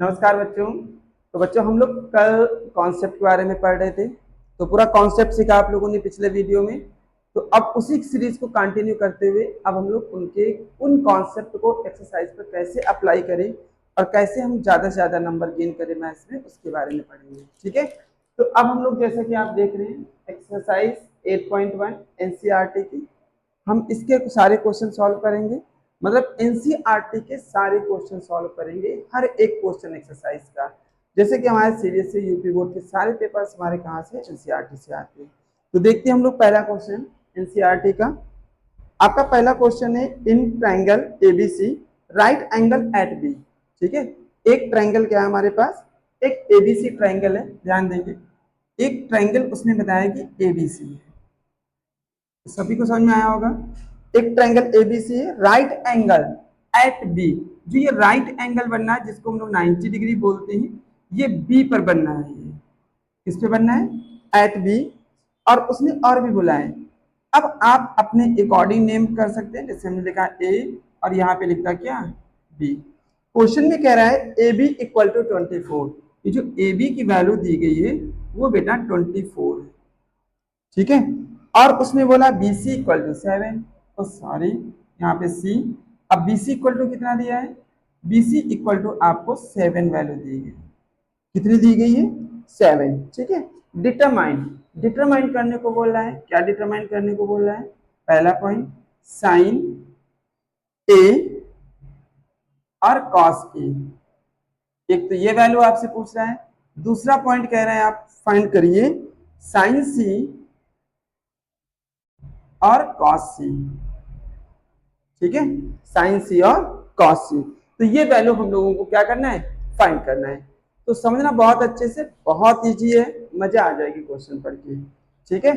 नमस्कार बच्चों। तो बच्चों हम लोग कल कॉन्सेप्ट के बारे में पढ़ रहे थे, तो पूरा कॉन्सेप्ट सीखा आप लोगों ने पिछले वीडियो में। तो अब उसी सीरीज को कंटिन्यू करते हुए अब हम लोग उन कॉन्सेप्ट को एक्सरसाइज पर कैसे अप्लाई करें और कैसे हम ज़्यादा से ज़्यादा नंबर गेन करें मैथ्स में, उसके बारे में पढ़ेंगे। ठीक है, तो अब हम लोग जैसा कि आप देख रहे हैं एक्सरसाइज 8.1 एनसीईआरटी की, हम इसके सारे क्वेश्चन सॉल्व करेंगे। मतलब एनसीईआरटी के सारे क्वेश्चन सॉल्व करेंगे, हर एक क्वेश्चन एक्सरसाइज का। जैसे कि हमारे सीबीएसई यूपी बोर्ड के सारे पेपर्स हमारे कहाँ से, एनसीईआरटी से आते हैं। तो देखते हैं हम लोग पहला क्वेश्चन एनसीईआरटी का। आपका पहला क्वेश्चन है, in triangle ABC right angle at B. ठीक है, एक ट्रायंगल क्या है हमारे पास, एक एबीसी ट्रायंगल है। ध्यान देंगे, एक ट्रायंगल उसने बताया कि एबीसी है, सभी को समझ में आया होगा। एक ट्रायंगल एबीसी है, राइट एंगल एट बी। जो ये राइट एंगल बनना है, जिसको हम लोग 90 डिग्री बोलते हैं, ये बी पर बनना है। ये किस पे बनना है, एट बी। और उसने और भी बोला है, अब आप अपने अकॉर्डिंग नेम कर सकते हैं। जैसे हमने लिखा ए और यहाँ पे लिखता क्या, बी। क्वेश्चन में कह रहा है ए बी इक्वल टू 24। ये जो ए बी की वैल्यू दी गई है वो बेटा 24 है। ठीक है, और उसने बोला बी सी इक्वल टू 7। तो सॉरी, यहाँ पे सी, अब बी सी इक्वल टू कितना दिया है, बी सी इक्वल टू आपको 7 वैल्यू दी गई। कितनी दी गई है, 7। ठीक है, डिटरमाइन, डिटरमाइन करने को बोल रहा है। क्या डिटरमाइन करने को बोल रहा है, पहला पॉइंट साइन ए और कॉस ए। एक तो ये वैल्यू आपसे पूछ रहा है, दूसरा पॉइंट कह रहा है आप फाइंड करिए साइन सी और कॉस सी। ठीक है, साइन सी और कॉस सी। तो ये वैल्यू हम लोगों को क्या करना है, फाइंड करना है। तो समझना बहुत अच्छे से, बहुत इजी है, मजा आ जाएगी क्वेश्चन पढ़ के। ठीक है,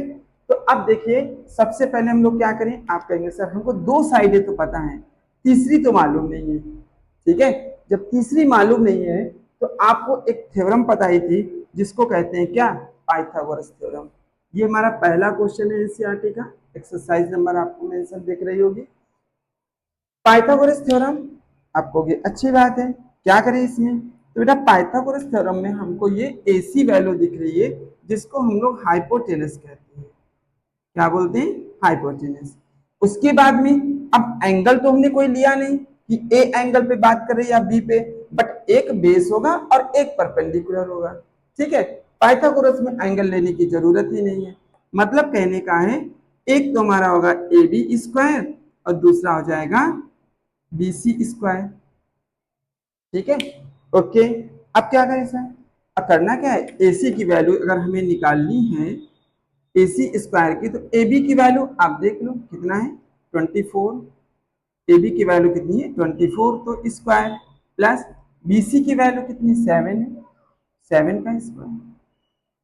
तो अब देखिए सबसे पहले हम लोग क्या करें, आप कहेंगे सर हमको दो साइडें तो पता है, तीसरी तो मालूम नहीं है। ठीक है, जब तीसरी मालूम नहीं है तो आपको एक थ्योरम पता ही थी, जिसको कहते हैं क्या, पाइथागोरस थ्योरम। ये हमारा पहला क्वेश्चन है एनसीईआरटी का, एक्सरसाइज नंबर आपको मेंशन दिख रही होगी। पाइथागोरस थ्योरम आपको ये अच्छी बात है, क्या करें इसमें, तो बेटा पाइथागोरस थ्योरम में हमको ये एसी वैल्यू दिख रही है, जिसको हम लोग हाइपोटेनस कहते हैं। क्या बोलते हैं, हाइपोटेनस। उसके बाद में अब एंगल तो हमने कोई लिया नहीं कि ए एंगल पे बात कर रही है या बी पे, बट एक बेस होगा और एक परपेंडिकुलर होगा। ठीक है, पाइथागोरस में एंगल लेने की जरूरत ही नहीं है। मतलब कहने का है, एक तो हमारा होगा ए बी स्क्वायर और दूसरा हो जाएगा बी सी स्क्वायर। ठीक है, ओके। अब क्या करें सर, अब करना क्या है, एसी की वैल्यू अगर हमें निकालनी है एसी स्क्वायर की, तो ए बी की वैल्यू आप देख लो कितना है, 24। ए बी की वैल्यू कितनी है, 24, तो स्क्वायर प्लस बी सी की वैल्यू कितनी, 7 है, 7 का स्क्वायर।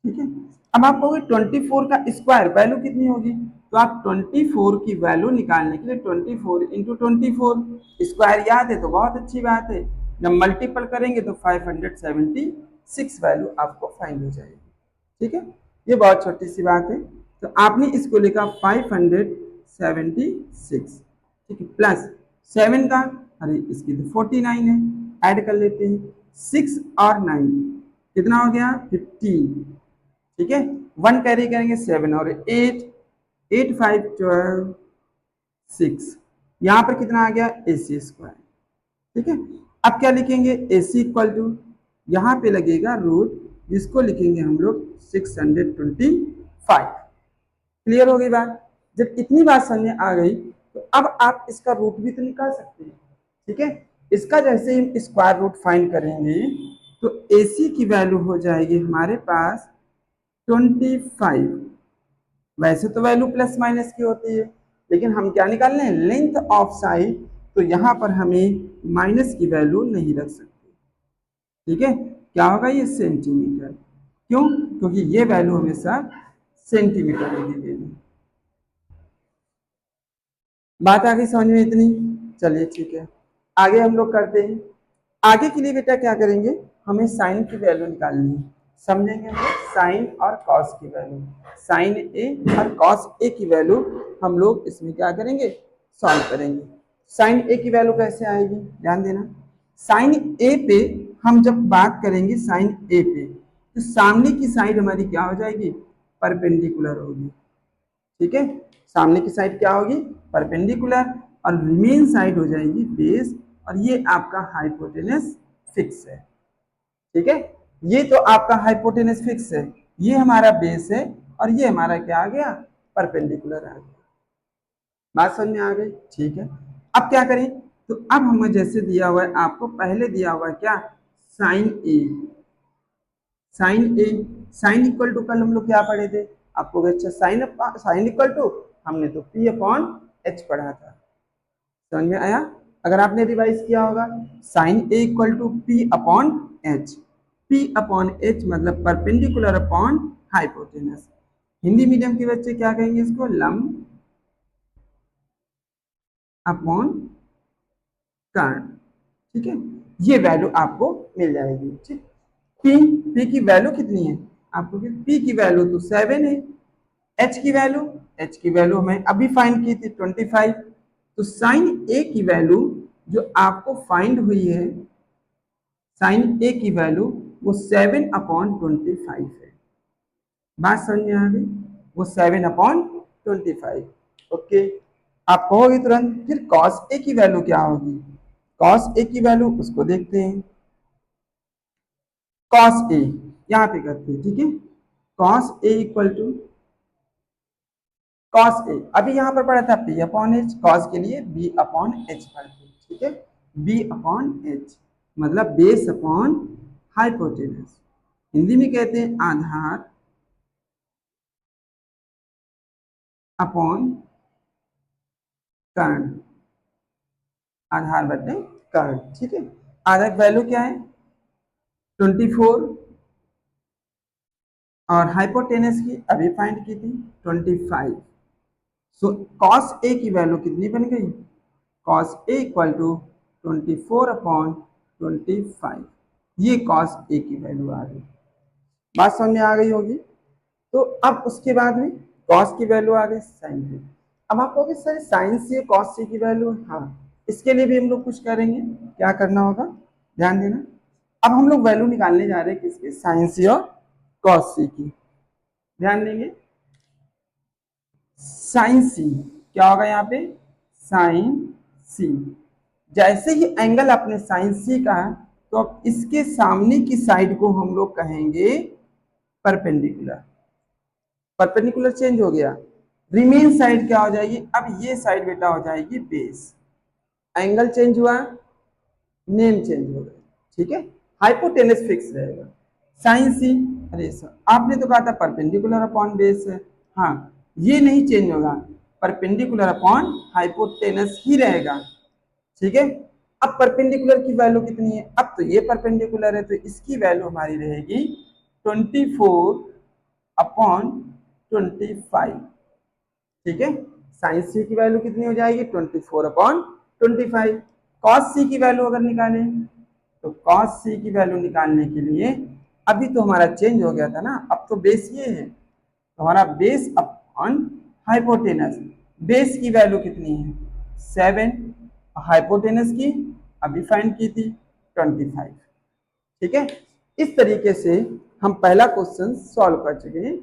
ठीक है, अब आप कहोगे 24 का स्क्वायर वैल्यू कितनी होगी, तो आप 24 की वैल्यू निकालने के लिए 24 इंटू 24 स्क्वायर याद है तो बहुत अच्छी बात है, जब मल्टीपल करेंगे तो 576 वैल्यू आपको फाइंड हो जाएगी। ठीक है, ये बहुत छोटी सी बात है। तो आपने इसको लिखा 576। ठीक है, प्लस 7 का, अरे इसकी तो 49 है, ऐड कर लेते हैं 6 और 9 कितना हो गया, 15। ठीक है, 1 कैरी करेंगे 7 और 8, 8 5 12 6, यहां पर कितना आ गया, AC स्क्वायर। ठीक है, अब क्या लिखेंगे, AC इक्वल टू, यहाँ पे लगेगा रूट, जिसको लिखेंगे हम लोग 625। क्लियर हो गई बात। जब इतनी बात समझ में आ गई तो अब आप इसका रूट भी तो निकाल सकते हैं। ठीक है, इसका जैसे हम स्क्वायर रूट फाइंड करेंगे तो AC की वैल्यू हो जाएगी हमारे पास 25। वैसे तो वैल्यू प्लस माइनस की होती है, लेकिन हम क्या निकाल रहे हैं, लेंथ ऑफ साइड, तो यहाँ पर हमें माइनस की वैल्यू नहीं रख सकते। ठीक है, क्या होगा, ये सेंटीमीटर। क्यों, क्योंकि ये वैल्यू हमेशा सेंटीमीटर में दी गई। बात आ गई समझ में इतनी, चलिए ठीक है, आगे हम लोग करते हैं। आगे के लिए बेटा क्या करेंगे, हमें साइन की वैल्यू निकालनी है। समझेंगे हम साइन और कॉस की वैल्यू, साइन ए और कॉस ए की वैल्यू हम लोग इसमें क्या करेंगे, सॉल्व करेंगे। साइन ए की वैल्यू कैसे आएगी, ध्यान देना, साइन ए पे हम जब बात करेंगे साइन ए पे, तो सामने की साइड हमारी क्या हो जाएगी, परपेंडिकुलर होगी। ठीक है, सामने की साइड क्या होगी, परपेंडिकुलर, और रिमेन साइड हो जाएगी बेस, और ये आपका हाइपोटेनस फिक्स है। ठीक है, ये तो आपका हाइपोटेनस फिक्स है, ये हमारा बेस है, और ये हमारा क्या आ गया, परपेंडिकुलर आ गया। बात समझ में आ गई। ठीक है, अब क्या करें, तो अब हमें जैसे दिया हुआ है, आपको पहले दिया हुआ है क्या, sine A, sine A, sine equal to कल हम लोग क्या पढ़े थे, आपको अच्छा साइन, साइन इक्वल टू हमने तो पी अपॉन एच पढ़ा था, समझ में आया। अगर आपने रिवाइज किया होगा, sine A equal to P upon H, P upon H मतलब perpendicular upon hypotenuse. Hindi medium के बच्चे क्या कहेंगे इसको, लंब अपॉन कर्ण। ठीक है, ये वैल्यू आपको मिल जाएगी। ठीक, पी, पी की वैल्यू कितनी है आपको, पी की वैल्यू तो 7 है, एच की वैल्यू, एच की वैल्यू हमें अभी फाइंड की थी 25, तो साइन ए की वैल्यू जो आपको फाइंड हुई है, साइन ए की वैल्यू वो 7/25 है। बात समझ में आ गई, वो 7/25। ओके, आप कहोगे तुरंत फिर कॉस ए की वैल्यू क्या होगी, कॉस ए की वैल्यू उसको देखते हैं, कॉस ए यहाँ पे करते हैं। ठीक है, cos A equal to, cos A अभी यहाँ पर पढ़ा था पी अपॉन एच, कॉस के लिए बी अपॉन एच पढ़ते हैं। ठीक है, बी अपॉन एच मतलब बेस अपॉन हाइपोटेनस, हिंदी में कहते हैं आधार अपॉन कर्ण, आधार बटे कर्ण। ठीक है, आधार वैल्यू क्या है 24, और हाइपोटेनस की अभी फाइंड की थी 25। सो कॉस ए की वैल्यू कितनी बन गई, कॉस ए इक्वल टू 24/25, ये कॉस ए की वैल्यू आ गई। बात समझ में आ गई होगी। तो अब उसके बाद में कॉस की वैल्यू आ गई साइन की। अब आप कहोगे सर साइन से कॉस सी की वैल्यू, हाँ इसके लिए भी हम लोग कुछ करेंगे, क्या करना होगा ध्यान देना। अब हम लोग वैल्यू निकालने जा रहे हैं किसकी, साइन सी और कॉस सी की, ध्यान देंगे। साइन सी क्या होगा यहाँ पे, साइन सी, जैसे ही एंगल अपने साइन सी का है, तो अब इसके सामने की साइड को हम लोग कहेंगे परपेंडिकुलर, परपेंडिकुलर चेंज हो गया, रिमेन साइड क्या हो जाएगी, अब ये साइड बेटा हो जाएगी बेस, एंगल चेंज हुआ, नेम चेंज हो गया। ठीक है, हाइपोटेनस फिक्स रहेगा, साइन सी, अरे सर आपने तो कहा था परपेंडिकुलर अपॉन बेस है, हाँ ये नहीं चेंज होगा, परपेंडिकुलर अपॉन हाइपोटेनस ही रहेगा। ठीक है, अब परपेंडिकुलर की वैल्यू कितनी है, अब तो ये परपेंडिकुलर है तो इसकी वैल्यू हमारी रहेगी 24/25। ठीक है, साइन सी की वैल्यू कितनी हो जाएगी 24/25। कॉस सी की वैल्यू अगर निकालें, तो कॉस सी की वैल्यू निकालने के लिए अभी तो हमारा चेंज हो गया था ना, अब तो बेस ये है, तो हमारा बेस अपॉन हाइपोटेनस, बेस की वैल्यू कितनी है 7, हाइपोटेनस की अभी फाइंड की थी 25। ठीक है, इस तरीके से हम पहला क्वेश्चन सॉल्व कर चुके हैं,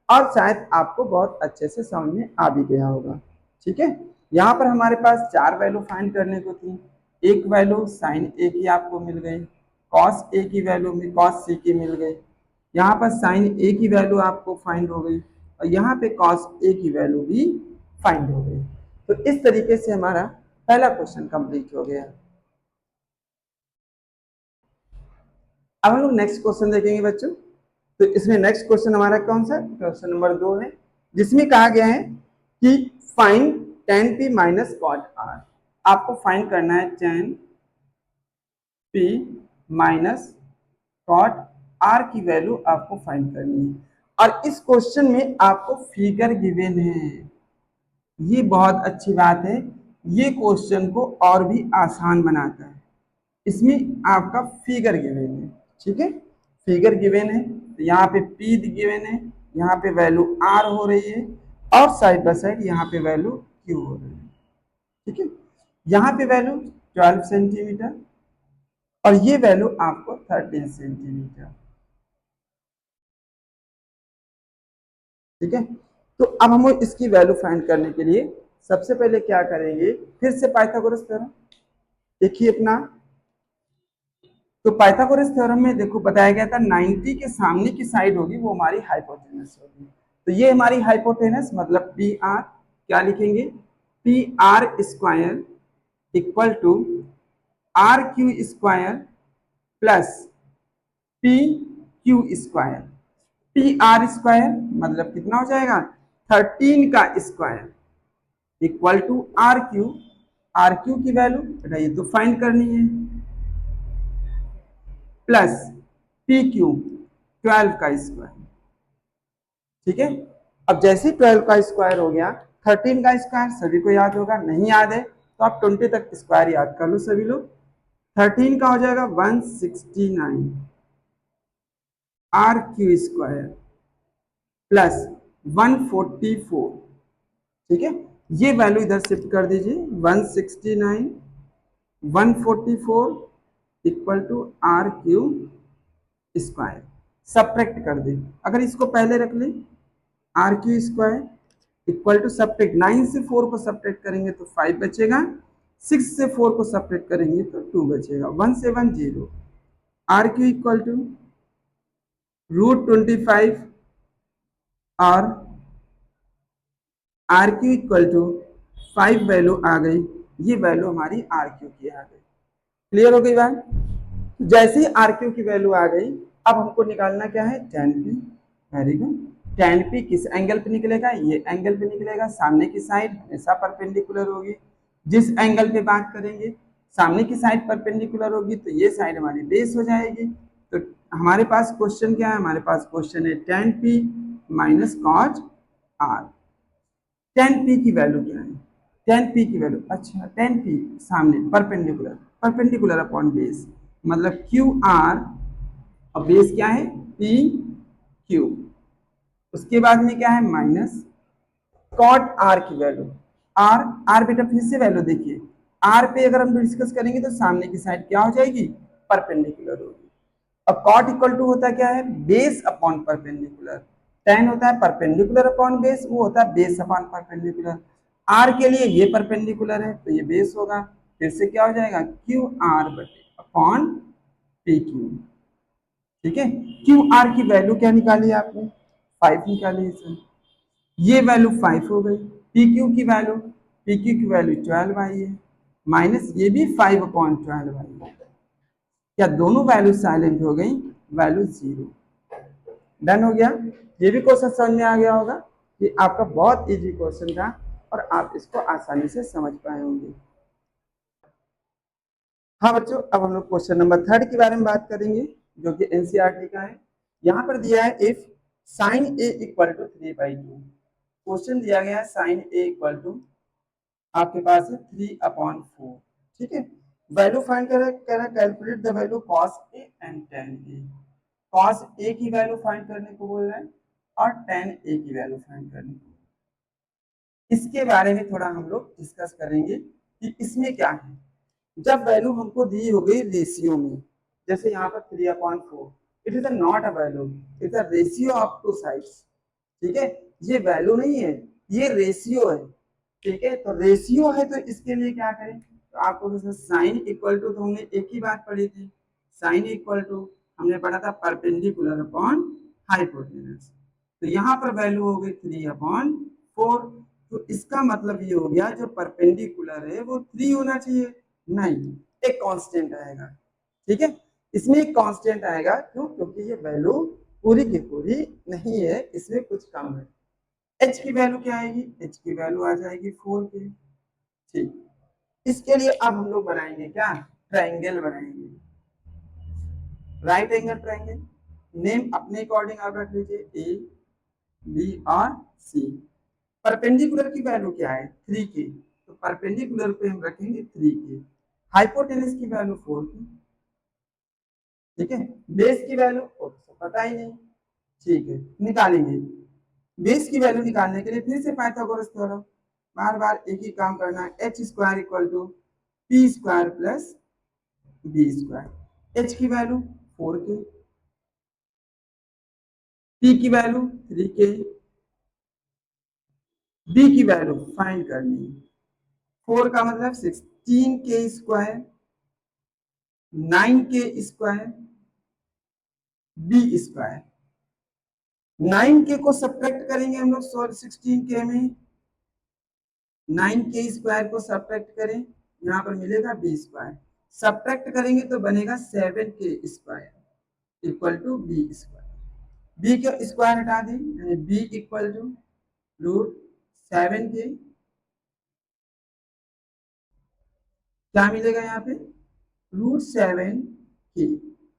और शायद आपको बहुत अच्छे से समझ में आ भी गया होगा। ठीक है, यहाँ पर हमारे पास 4 वैल्यू फाइंड करने को थी, एक वैल्यू साइन ए की आपको मिल गई, कॉस ए की वैल्यू में कॉस सी की मिल गई, यहाँ पर साइन ए की वैल्यू आपको फाइंड हो गई, और यहाँ पे कॉस ए की वैल्यू भी फाइंड हो गई। तो इस तरीके से हमारा पहला क्वेश्चन कंप्लीट हो गया। अब हम लोग नेक्स्ट क्वेश्चन देखेंगे बच्चों। तो इसमें नेक्स्ट क्वेश्चन हमारा कौन सा, क्वेश्चन नंबर 2 है, जिसमें कहा गया है कि find tan p minus cot r। आपको फाइंड करना है tan p minus cot r की वैल्यू आपको फाइंड करनी है, और इस क्वेश्चन में आपको फिगर गिवन है, ये बहुत अच्छी बात है, ये क्वेश्चन को और भी आसान बनाता है, इसमें आपका फिगर गिवन है। ठीक है, फिगर गिवन है, तो यहाँ पे पी गिवन है, यहाँ पे वैल्यू आर हो रही है, और साइड बाय साइड यहाँ पे वैल्यू क्यू हो रही है। ठीक है, यहाँ पे वैल्यू 12 सेंटीमीटर, और ये वैल्यू आपको 13 सेंटीमीटर। ठीक है, तो अब हम इसकी वैल्यू फाइंड करने के लिए सबसे पहले क्या करेंगे, फिर से पाइथागोरस थ्योरम देखिए अपना। तो पाइथागोरस थ्योरम में देखो बताया गया था 90 के सामने की साइड होगी वो हमारी हाइपोटेनस होगी। तो ये हमारी हाइपोटेनस मतलब पी आर, क्या लिखेंगे, P R square equal to R Q square plus P Q square. P R square मतलब कितना हो जाएगा 13 का square equal to R Q. R Q की वैल्यू बेटा ये तो फाइंड करनी है, प्लस पी क्यू 12 का स्क्वायर। ठीक है, अब जैसे ही 12 का स्क्वायर हो गया, 13 का स्क्वायर सभी को याद होगा, नहीं याद है तो आप 20 तक स्क्वायर याद कर लो सभी लोग। 13 का हो जाएगा 169 आर क्यू स्क्वायर प्लस 144। ठीक है, ये वैल्यू इधर शिफ्ट कर दीजिए, 169 144 equal to R Q square. Subtract कर दे, अगर इसको पहले रख ले R Q square equal to subtract 9 से 4 को सब्ट्रैक्ट करेंगे तो 5 बचेगा, 6 से 4 को सब्ट्रैक्ट करेंगे तो 2 बचेगा, 170 आर क्यू इक्वल टू √25 और R Q equal to 5 value आ गई, ये वैल्यू हमारी आर क्यू की आ गई। क्लियर हो गई बात। जैसे ही आर क्यू की वैल्यू आ गई, अब हमको निकालना क्या है, tan p। Very good. tan p किस एंगल पे निकलेगा, ये एंगल पे निकलेगा, सामने की साइड हमेशा परपेंडिकुलर होगी। जिस एंगल पे बात करेंगे सामने की साइड परपेंडिकुलर होगी तो ये साइड हमारी बेस हो जाएगी। तो हमारे पास क्वेश्चन क्या है, हमारे पास क्वेश्चन है tan p minus cos r। tan p की वैल्यू क्या है, tan p की वैल्यू, अच्छा tan p सामने परपेंडिकुलर, परपेंडिकुलर अपॉन बेस मतलब क्यू आर, और बेस क्या है पी क्यू, उसके बाद में क्या है माइनस कॉट आर की वैल्यू। आर आर बेटा फिर से वैल्यू देखिए, आर पे अगर हम डिस्कस करेंगे तो सामने की साइड क्या हो जाएगी, परपेंडिकुलर होगी। अब कॉट इक्वल टू होता क्या है, बेस अपॉन परपेंडिकुलर। टेन होता है परपेंडिकुलर अपॉन बेस, वो होता है बेस अपॉन परपेंडिकुलर। आर के लिए ये परपेंडिकुलर है तो ये बेस होगा, फिर से क्या हो जाएगा क्यू आर बटे अपॉन पी क्यू। ठीक है, क्यू आर की वैल्यू क्या निकाली आपने, 5 निकाली है सर, ये वैल्यू 5 हो गई। पी क्यू की वैल्यू, पी क्यू की वैल्यू 12 आई है, माइनस ये भी 5/12 आई है। क्या दोनों वैल्यू साइलेंट हो गई, वैल्यू 0। डन हो गया। ये भी क्वेश्चन समझ में आ गया होगा, कि आपका बहुत इजी क्वेश्चन था और आप इसको आसानी से समझ पाए होंगे। हाँ बच्चों, अब हम लोग क्वेश्चन नंबर 3 के बारे में बात करेंगे, जो कि एनसीईआरटी का है। यहाँ पर दिया है if sin a equal to 3/2। Question दिया गया है sin a इक्वल टू आपके पास है 3/4। ठीक है, वैल्यू फाइंड कह रहा है calculate the value cos a and tan a। cos a की वैल्यू फाइंड करने को बोल रहा है और tan a की वैल्यू फाइंड करने को। इसके बारे में थोड़ा हम लोग डिस्कस करेंगे कि इसमें क्या है। जब वैल्यू हमको दी हो गई रेशियो में, जैसे यहाँ पर 3/4, it is not a value, it is a ratio of two sides. ठीक है, ये वैल्यू नहीं है, ये रेशियो है। ठीक है, तो रेशियो है तो इसके लिए क्या करें, तो आपको साइन इक्वल टू, तो हमने एक ही बात पढ़ी थी, साइन इक्वल टू हमने पढ़ा था परपेंडिकुलर अपॉन हाइपोटेनस। तो यहाँ पर वैल्यू हो गई 3/4, तो इसका मतलब ये हो गया जो परपेंडिकुलर है वो 3 होना चाहिए, नहीं एक कांस्टेंट आएगा। ठीक है, इसमें एक कांस्टेंट आएगा, क्यों, क्योंकि ये वैल्यू पूरी की पूरी नहीं है, इसमें कुछ कम है। एच की वैल्यू क्या आएगी, एच की वैल्यू आ जाएगी 4 की। ठीक, इसके लिए अब हम लोग बनाएंगे क्या, ट्रायंगल बनाएंगे, राइट एंगल ट्रायंगल। नेम अपने अकॉर्डिंग आप रख लीजिए, ए बी और सी। परपेंडिकुलर की वैल्यू क्या है 3 की, तो परपेंडिकुलर पे हम रखेंगे 3 की। हाइपोटेनस की वैल्यू 4 की। ठीक है, बेस की वैल्यू पता ही नहीं, ठीक है निकालेंगे। बेस की वैल्यू निकालने के लिए फिर से पाइथागोरस थ्योरम, बार बार एक ही काम करना है, H square equal to P square plus B square. h की वैल्यू 4k, p की वैल्यू 3k, b की वैल्यू फाइंड करनी है। 4 का मतलब 16k square, 9k square, b square. 9k को सब्ट्रैक्ट करेंगे हम लोग 16k में, 9k स्क्वायर को सब्ट्रैक्ट करें, यहाँ पर मिलेगा b स्क्वायर, सब्ट्रैक्ट करेंगे तो बनेगा 7k square equal to b square. b का स्क्वायर हटा दें यानी b equal to root 7k, क्या मिलेगा यहाँ पे √7k।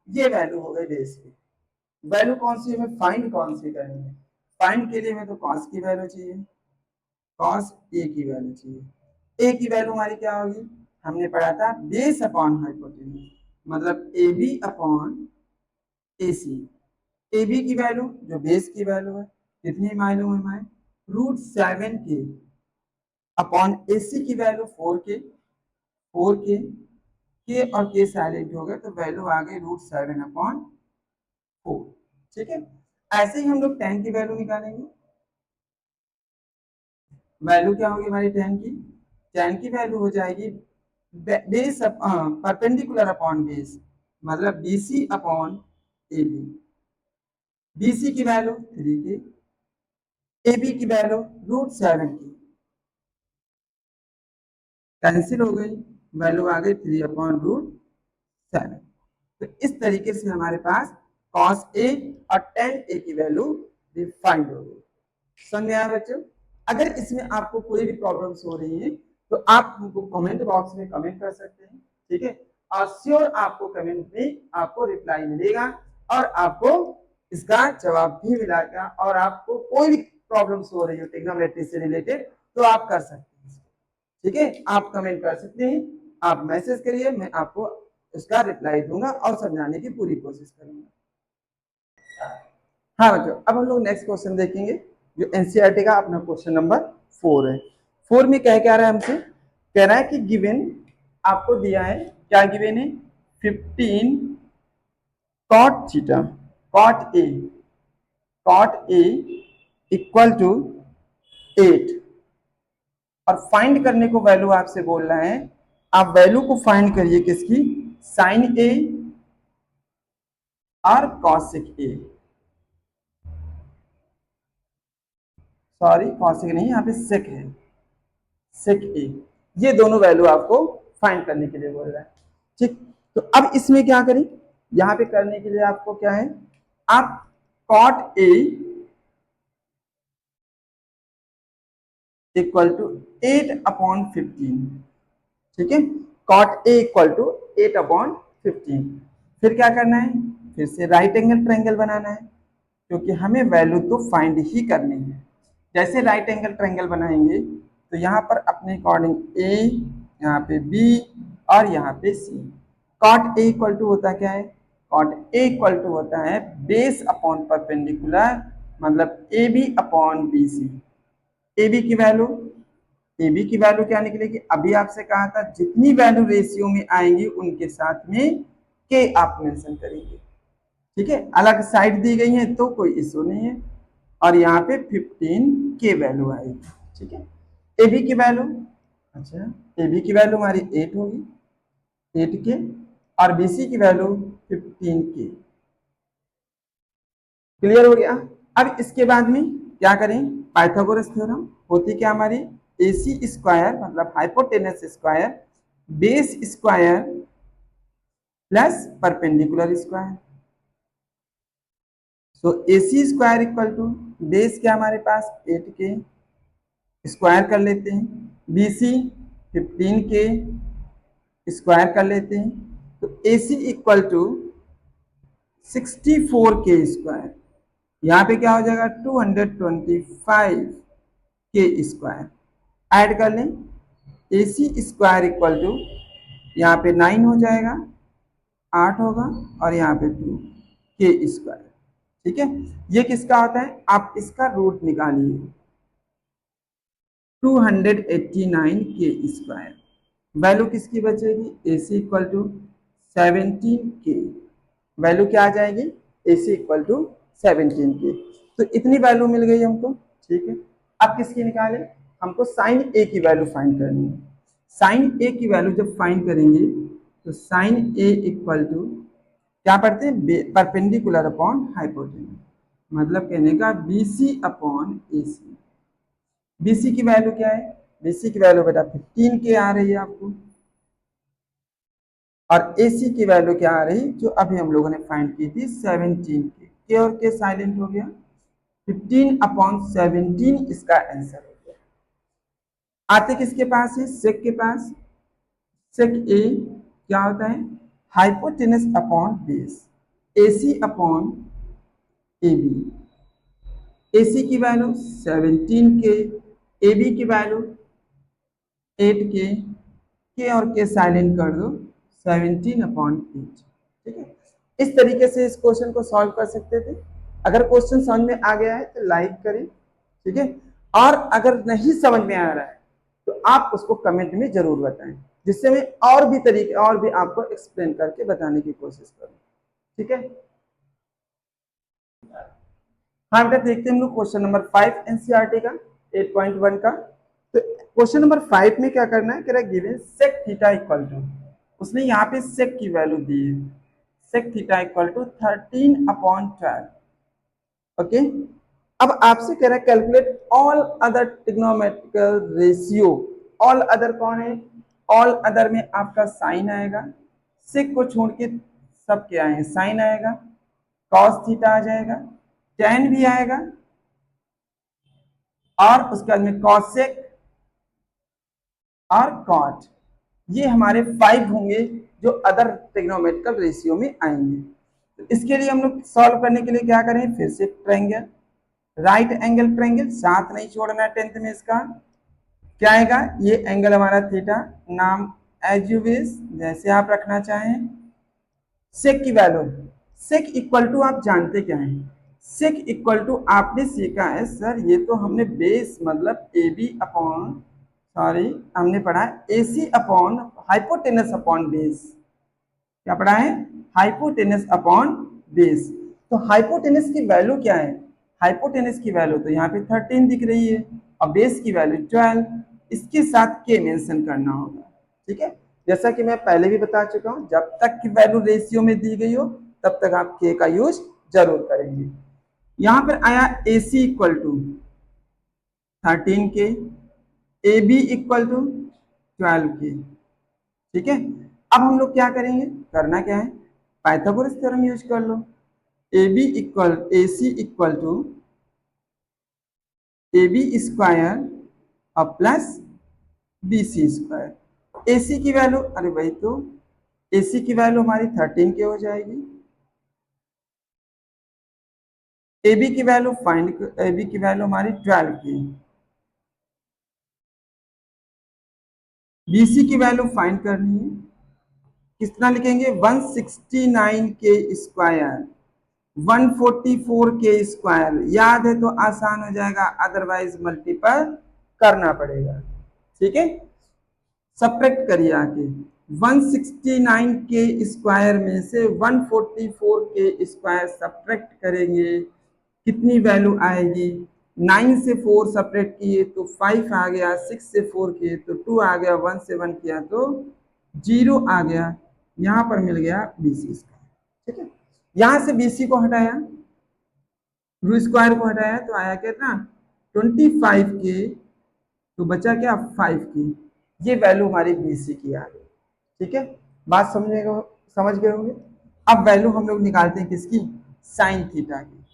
ये वैल्यू हो गई बेस की। वैल्यू कौन सी हमें फाइंड कौन सी करनी है? फाइंड के लिए हमें तो कॉस की वैल्यू चाहिए, कॉस ए की वैल्यू चाहिए। ए की वैल्यू हमारी क्या होगी? हमने पढ़ा था बेस अपॉन हाइपोटेन्यूज, मतलब A B upon A C. A B की वैल्यू जो बेस की वैल्यू है कितनी मालूम है हमें √7k अपॉन ए सी की वैल्यू 4k, 4k के और के साइलेंट हो गए तो वैल्यू आ गई √7/4। ठीक है, ऐसे ही हम लोग tan की वैल्यू निकालेंगे। वैल्यू क्या होगी हमारी tan की वैल्यू हो जाएगी बेस परपेंडिकुलर अपॉन बेस, मतलब BC अपॉन AB। BC की वैल्यू 3k, AB की वैल्यू √7k, कैंसिल हो गई, वैल्यू आ गई 3/√7। तो इस तरीके से हमारे पास cos A और tan A की वैल्यू डिफाइंड हो गई। समझ में आया बच्चों? अगर इसमें आपको कोई भी प्रॉब्लम्स हो रही है तो आप हमको कमेंट बॉक्स में कमेंट कर सकते हैं, ठीक है, और श्योर आपको कमेंट में आपको रिप्लाई मिलेगा और आपको इसका जवाब भी मिलेगा। और आपको कोई भी प्रॉब्लम्स हो रही हो ट्रिग्नोमेट्री से रिलेटेड तो आप कर सकते हैं, ठीक है, आप कमेंट कर सकते हैं, आप मैसेज करिए, मैं आपको उसका रिप्लाई दूंगा और समझाने की पूरी कोशिश करूंगा। हाँ बच्चों, अब हम लोग नेक्स्ट क्वेश्चन देखेंगे जो एनसीईआरटी का अपना क्वेश्चन नंबर 4 है। 4 में क्या रहा है हमसे, कह रहा है कि गिवन, आपको दिया है क्या गिवन है 15 cot थीटा, cot A इक्वल टू 8 और फाइंड करने को वैल्यू आपसे बोल रहा है। आप वैल्यू को फाइंड करिए किसकी, साइन A और कॉसेक A, सॉरी कॉसेक नहीं, यहाँ पे सेक है, सेक ए, ये दोनों वैल्यू आपको फाइंड करने के लिए बोल रहा है। ठीक, तो अब इसमें क्या करें, यहाँ पे करने के लिए आपको क्या है, आप cot A इक्वल टू 8/15, ठीक है, cot A इक्वल टू 8/15। फिर क्या करना है, फिर से राइट एंगल ट्रायंगल बनाना है, क्योंकि हमें वैल्यू तो फाइंड ही करनी है। जैसे राइट एंगल ट्रायंगल बनाएंगे तो यहाँ पर अपने अकॉर्डिंग A, यहाँ पे B और यहाँ पे C। cot A equal to होता क्या है, cot A इक्वल टू होता है बेस अपॉन परपेंडिकुलर, मतलब AB अपॉन BC। AB की वैल्यू क्या निकलेगी, अभी आपसे कहा था जितनी वैल्यू रेशियो में आएंगी उनके साथ में K आप मेंशन करेंगे, ठीक है, अलग साइड दी गई है तो कोई इशू नहीं है। और यहाँ पे 15 के वैल्यू आएगी, ठीक है। ए बी की वैल्यू, अच्छा ए बी की वैल्यू हमारी 8 होगी, 8 के, और बी सी की वैल्यू 15 के। क्लियर हो गया? अब इसके बाद में क्या करें, पाइथागोरस थ्योरम होती क्या हमारी, ए सी स्क्वायर मतलब hypotenuse square base square plus perpendicular square. So A C square equal to base क्या हमारे पास 8 के, स्क्वायर कर लेते हैं, बी सी 15 के स्क्वायर कर लेते हैं, तो ए सी इक्वल टू 64 के स्क्वायर, यहाँ पे क्या हो जाएगा 225 के स्क्वायर। ऐड कर लें, ए सी स्क्वायर इक्वल टू यहाँ पे 9 हो जाएगा, 8 होगा, और यहाँ पे 2 के स्क्वायर, ठीक है। ये किसका होता है, आप इसका रूट निकालिए, 289 के स्क्वायर। वैल्यू किसकी बचेगी, ए सी इक्वल टू 17 के, वैल्यू क्या आ जाएगी, AC इक्वल टू 17 के। तो इतनी वैल्यू मिल गई हमको, ठीक है। अब किसकी निकाले, हमको साइन A की वैल्यू फाइंड करनी है। साइन A की वैल्यू जब फाइंड करेंगे तो साइन A इक्वल टू क्या पढ़ते हैं, परपेंडिकुलर अपॉन हाइपोटेन्यूज, मतलब कहने का BC अपॉन AC। BC की वैल्यू क्या है, BC की वैल्यू बेटा 15 के आ रही है आपको, और AC की वैल्यू क्या आ रही, जो अभी हम लोगों ने फाइंड की थी 17 के और के साइलेंट हो गया, 15 अपॉन 17 इसका आंसर हो गया। आते किसके पास है, सेक के पास। सेक ए क्या होता है, hypotenuse upon base, AC upon AB। AC की वैल्यू 17 के, AB की वैल्यू 8 के और के साइलेंट कर दो, 17 अपॉन 8, ठीक है। इस तरीके से इस क्वेश्चन को सॉल्व कर सकते थे। अगर क्वेश्चन समझ में आ गया है तो लाइक करें, ठीक है, और अगर नहीं समझ में आ रहा है तो आप उसको कमेंट में जरूर बताएं, जिससे मैं और भी तरीके और भी आपको एक्सप्लेन करके बताने की कोशिश करूं, ठीक है। हाँ बेटा, देखते हैं हम लोग क्वेश्चन नंबर 5 एनसीईआरटी का 8.1 का। तो क्वेश्चन नंबर 5 में क्या करना है, कह रहा है given sec theta equal to, उसने यहाँ पे सेक की वैल्यू दी है, sec theta equal to 13 upon 12। Okay, अब आपसे कह रहा है calculate all other trigonometrical ratio. All other कौन है, ऑल अदर में आपका साइन आएगा, सेक को छोड़ के सब क्या है, साइन आएगा, कॉस थीटा आ जाएगा, टेन भी आएगा, और उसके बाद में कॉसेक और कॉट, ये हमारे 5 होंगे जो अदर ट्रिग्नोमेट्रिकल रेशियो में आएंगे। तो इसके लिए हम लोग सॉल्व करने के लिए क्या करें, फिर से ट्रायंगल, राइट एंगल ट्रायंगल, साथ नहीं छोड़ना है 10th में इसका। क्या आएगा, ये एंगल हमारा थीटा, नाम एज यू विश, जैसे आप रखना चाहें। सेक की वैल्यू, सेक इक्वल टू आप जानते क्या है, सेक इक्वल टू आपने सीखा है सर, ये तो हमने बेस मतलब ए बी अपॉन, सॉरी हमने पढ़ा है AC upon hypotenuse upon base. क्या पढ़ा है, हाइपोटेनस अपॉन बेस। तो हाइपोटेनस की वैल्यू क्या है, हाइपोटेनस की वैल्यू तो यहाँ पे 13 दिख रही है, और बेस की वैल्यू 12, इसके साथ के मेंशन करना होगा, ठीक है। जैसा कि मैं पहले भी बता चुका हूं, जब तक की वैल्यू रेशियो में दी गई हो तब तक आप के का यूज जरूर करेंगे। यहां पर आया AC इक्वल टू 13 के, AB इक्वल टू 12 के, ठीक है। अब हम लोग क्या करेंगे, करना क्या है, पाइथागोरस थ्योरम यूज कर लो। AC equal to AB square और प्लस BC स्क्वायर। AC की वैल्यू, अरे भाई तो AC की वैल्यू हमारी 13 के हो जाएगी, AB की वैल्यू AB की वैल्यू हमारी 12 की, BC की वैल्यू फाइंड करनी है, कितना लिखेंगे 169 के स्क्वायर, 144 के स्क्वायर, याद है तो आसान हो जाएगा, अदरवाइज मल्टीपल करना पड़ेगा, ठीक है। सब्ट्रैक्ट करिए आके, 169 के स्क्वायर में से 144 के स्क्वायर सब्ट्रैक्ट करेंगे, कितनी वैल्यू आएगी, 9 से 4 सब्ट्रैक्ट किए तो 5 आ गया, 6 से 4 किए तो 2 आ गया, 1 से 1 किया तो 0 आ गया, यहाँ पर मिल गया BC स्क्वायर, ठीक है। यहाँ से BC को हटाया, रू स्क्वायर को हटाया तो आया कितना 25 के, तो बचा क्या 5 की, ये वैल्यू हमारी BC की आ गई, ठीक है। बात समझ गए होंगे। अब वैल्यू हम लोग निकालते हैं किसकी, साइन थीटा की।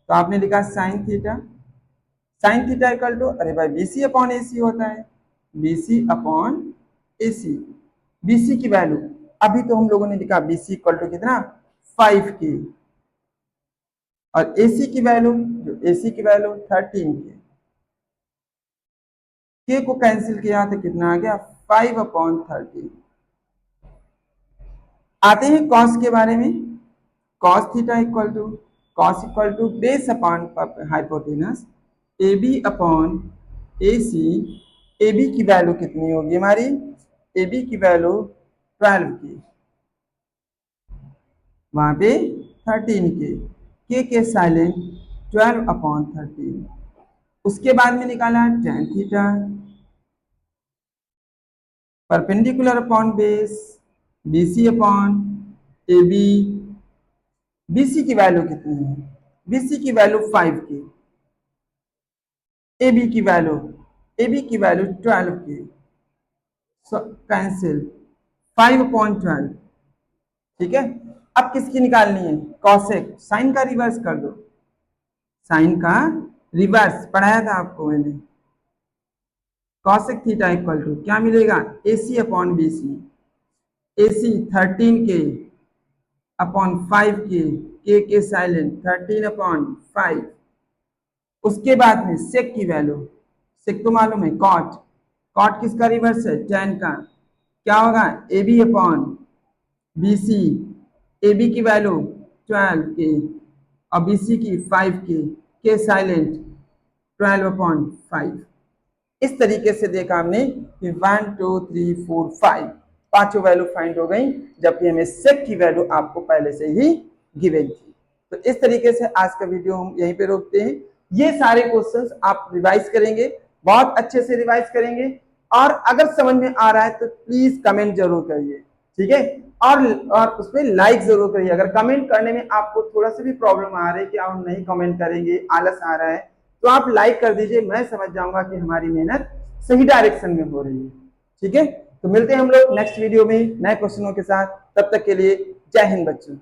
तो आपने लिखा sine theta, sine theta equal to, अरे भाई BC अपॉन AC होता है, BC अपॉन AC। BC की वैल्यू अभी तो हम लोगों ने लिखा BC इक्वल टू कितना 5 की, और AC की वैल्यू, जो AC की वैल्यू 13 की, के को कैंसिल किया तो कितना आ गया 5 अपॉन 13। आते हैं कॉस के बारे में, cos theta equal to, cos equal to base upon hypotenuse, AB upon AC। AB की वैल्यू कितनी होगी हमारी, AB की वैल्यू 12 की, वहां पे 13 के साइलेंट 12/13। उसके बाद में निकाला tan theta perpendicular upon base BC upon AB। BC की वैल्यू कितनी है? BC की वैल्यू 5 के, AB की वैल्यू 12 के। सो कैंसिल 5/12। ठीक है, अब किसकी निकालनी है? कॉसेक। साइन का रिवर्स कर दो, साइन का रिवर्स पढ़ाया था आपको मैंने। कॉसेक थीटा इक्वल टू क्या मिलेगा? AC upon BC। AC 13 के/5 के साइलेंट 13/5। उसके बाद में सेक की वैल्यू, सेक तो मालूम है, कॉट। कॉट किसका रिवर्स है? tan का। क्या होगा? AB upon BC। AB की वैल्यू 12 के और BC की 5 के साइलेंट 12/5। इस तरीके से देखा हमने कि 1 2 3 4 5 पांचों वैल्यू फाइंड हो गई, जबकि हमें सेक की वैल्यू आपको पहले से ही गिवन थी। तो इस तरीके से आज का वीडियो हम यहीं पे रोकते हैं। ये सारे क्वेश्चंस आप रिवाइज करेंगे, बहुत अच्छे से रिवाइज करेंगे, और अगर समझ में आ रहा है तो प्लीज कमेंट जरूर करिए, ठीक है। और उसमें लाइक जरूर करिए। अगर कमेंट करने में आपको थोड़ा सा भी प्रॉब्लम आ रही है कि आप नहीं कमेंट करेंगे, आलस आ रहा है, तो आप लाइक कर दीजिए। मैं समझ जाऊंगा कि हमारी मेहनत सही डायरेक्शन में हो रही है, ठीक है। तो मिलते हैं हम लोग नेक्स्ट वीडियो में नए क्वेश्चनों के साथ। तब तक के लिए जय हिंद बच्चों।